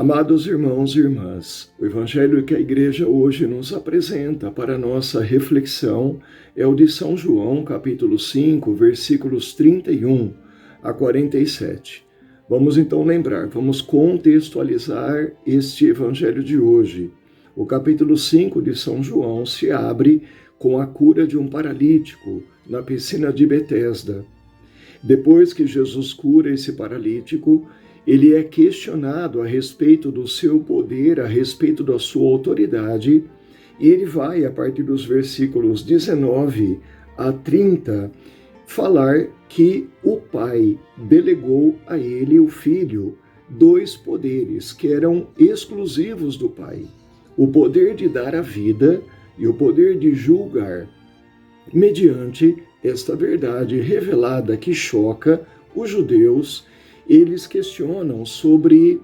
Amados irmãos e irmãs, o Evangelho que a Igreja hoje nos apresenta para nossa reflexão é o de São João, capítulo 5, versículos 31 a 47. Vamos então vamos contextualizar este Evangelho de hoje. O capítulo 5 de São João se abre com a cura de um paralítico na piscina de Betesda. Depois que Jesus cura esse paralítico, ele é questionado a respeito do seu poder, a respeito da sua autoridade, e ele vai, a partir dos versículos 19 a 30, falar que o Pai delegou a ele, o Filho, dois poderes que eram exclusivos do Pai: o poder de dar a vida e o poder de julgar. Mediante esta verdade revelada que choca os judeus, eles questionam sobre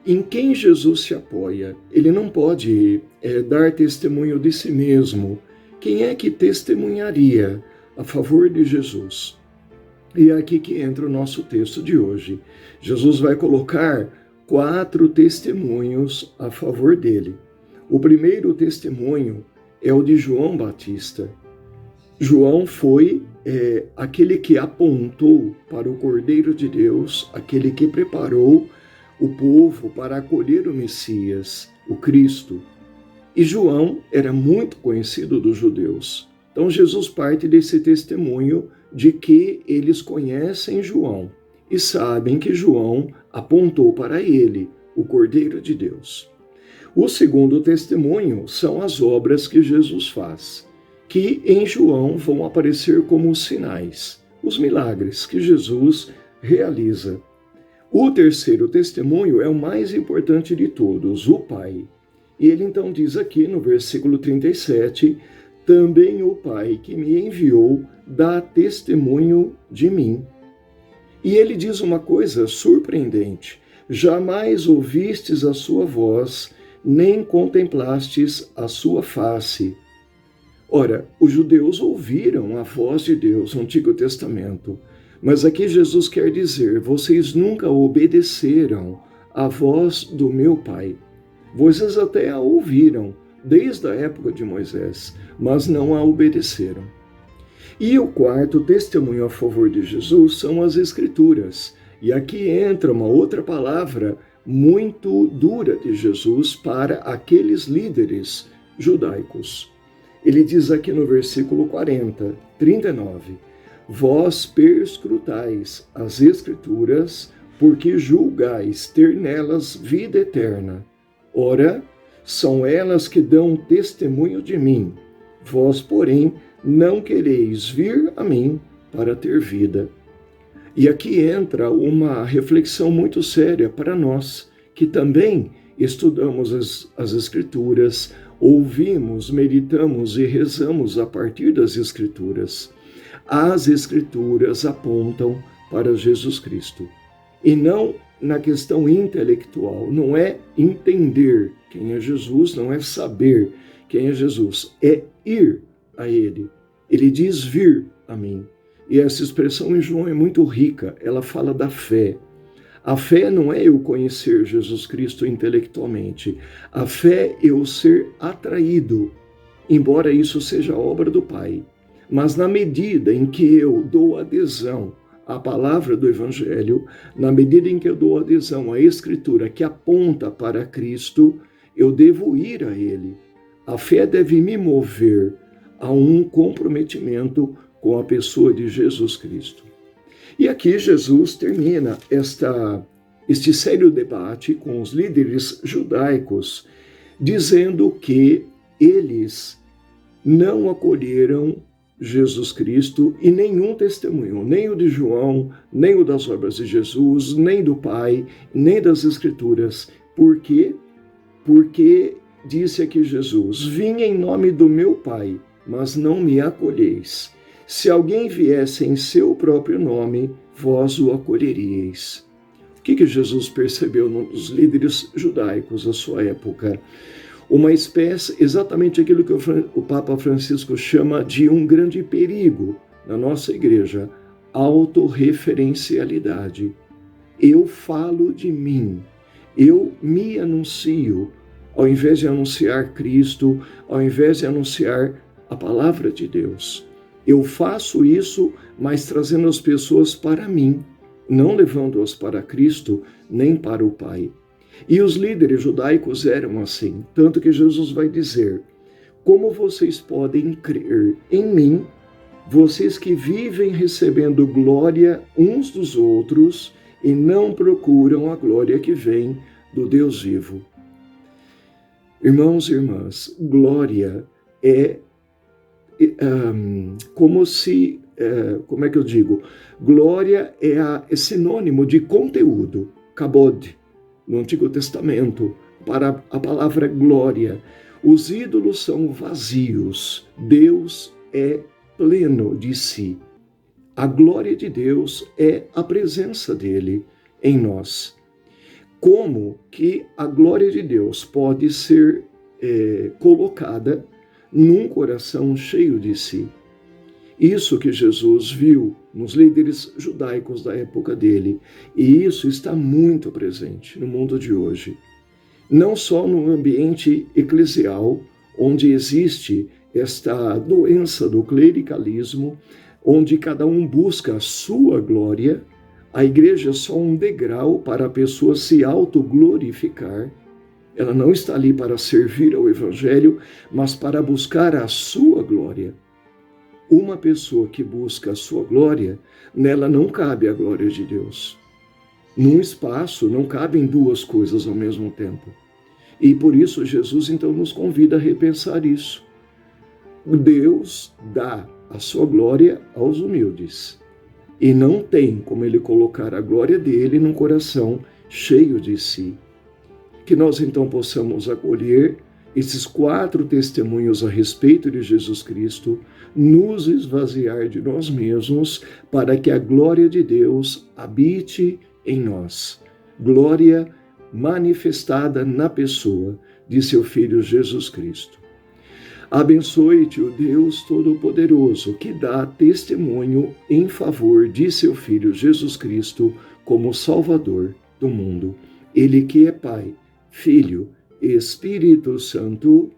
em quem Jesus se apoia. Ele não pode dar testemunho de si mesmo. Quem é que testemunharia a favor de Jesus? E é aqui que entra o nosso texto de hoje. Jesus vai colocar 4 testemunhos a favor dele. O primeiro testemunho é o de João Batista. João foi aquele que apontou para o Cordeiro de Deus, aquele que preparou o povo para acolher o Messias, o Cristo. E João era muito conhecido dos judeus. Então Jesus parte desse testemunho de que eles conhecem João e sabem que João apontou para ele, o Cordeiro de Deus. O segundo testemunho são as obras que Jesus faz, que em João vão aparecer como sinais, os milagres que Jesus realiza. O terceiro testemunho é o mais importante de todos, o Pai. E ele então diz aqui no versículo 37, também o Pai que me enviou dá testemunho de mim. E ele diz uma coisa surpreendente: jamais ouvistes a sua voz, nem contemplastes a sua face. Ora, os judeus ouviram a voz de Deus no Antigo Testamento, mas aqui Jesus quer dizer: vocês nunca obedeceram à voz do meu Pai. Vocês até a ouviram desde a época de Moisés, mas não a obedeceram. E o quarto testemunho a favor de Jesus são as Escrituras. E aqui entra uma outra palavra muito dura de Jesus para aqueles líderes judaicos. Ele diz aqui no versículo 39, vós perscrutais as Escrituras, porque julgais ter nelas vida eterna. Ora, são elas que dão testemunho de mim. Vós, porém, não quereis vir a mim para ter vida. E aqui entra uma reflexão muito séria para nós, que também estudamos as Escrituras, ouvimos, meditamos e rezamos a partir das Escrituras. As Escrituras apontam para Jesus Cristo. E não na questão intelectual, não é entender quem é Jesus, não é saber quem é Jesus, é ir a Ele. Ele diz vir a mim. E essa expressão em João é muito rica, ela fala da fé. A fé não é eu conhecer Jesus Cristo intelectualmente. A fé é eu ser atraído, embora isso seja obra do Pai. Mas na medida em que eu dou adesão à palavra do Evangelho, na medida em que eu dou adesão à Escritura que aponta para Cristo, eu devo ir a Ele. A fé deve me mover a um comprometimento com a pessoa de Jesus Cristo. E aqui Jesus termina este sério debate com os líderes judaicos, dizendo que eles não acolheram Jesus Cristo e nenhum testemunho, nem o de João, nem o das obras de Jesus, nem do Pai, nem das Escrituras. Por quê? Porque disse aqui Jesus: vim em nome do meu Pai, mas não me acolheis. Se alguém viesse em seu próprio nome, vós o acolheríeis. O que Jesus percebeu nos líderes judaicos da sua época? Uma espécie, exatamente aquilo que o Papa Francisco chama de um grande perigo na nossa igreja: autorreferencialidade. Eu falo de mim, Eu me anuncio, ao invés de anunciar Cristo, ao invés de anunciar a palavra de Deus. Eu faço isso, mas trazendo as pessoas para mim, não levando-as para Cristo, nem para o Pai. E os líderes judaicos eram assim, tanto que Jesus vai dizer: como vocês podem crer em mim, vocês que vivem recebendo glória uns dos outros e não procuram a glória que vem do Deus vivo. Irmãos e irmãs, glória é como é que eu digo? Glória é sinônimo de conteúdo, kabod, no Antigo Testamento, para a palavra glória. Os ídolos são vazios, Deus é pleno de si. A glória de Deus é a presença dele em nós. Como que a glória de Deus pode ser colocada num coração cheio de si? Isso que Jesus viu nos líderes judaicos da época dele, e isso está muito presente no mundo de hoje. Não só no ambiente eclesial, onde existe esta doença do clericalismo, onde cada um busca a sua glória, a igreja é só um degrau para a pessoa se autoglorificar. Ela não está ali para servir ao evangelho, mas para buscar a sua glória. Uma pessoa que busca a sua glória, nela não cabe a glória de Deus. Num espaço não cabem duas coisas ao mesmo tempo. E por isso Jesus então nos convida a repensar isso. Deus dá a sua glória aos humildes. E não tem como ele colocar a glória dele num coração cheio de si. Que nós então possamos acolher esses 4 testemunhos a respeito de Jesus Cristo, nos esvaziar de nós mesmos, para que a glória de Deus habite em nós. Glória manifestada na pessoa de seu Filho Jesus Cristo. Abençoe-te o Deus Todo-Poderoso, que dá testemunho em favor de seu Filho Jesus Cristo como Salvador do mundo. Ele que é Pai, Filho e Espírito Santo.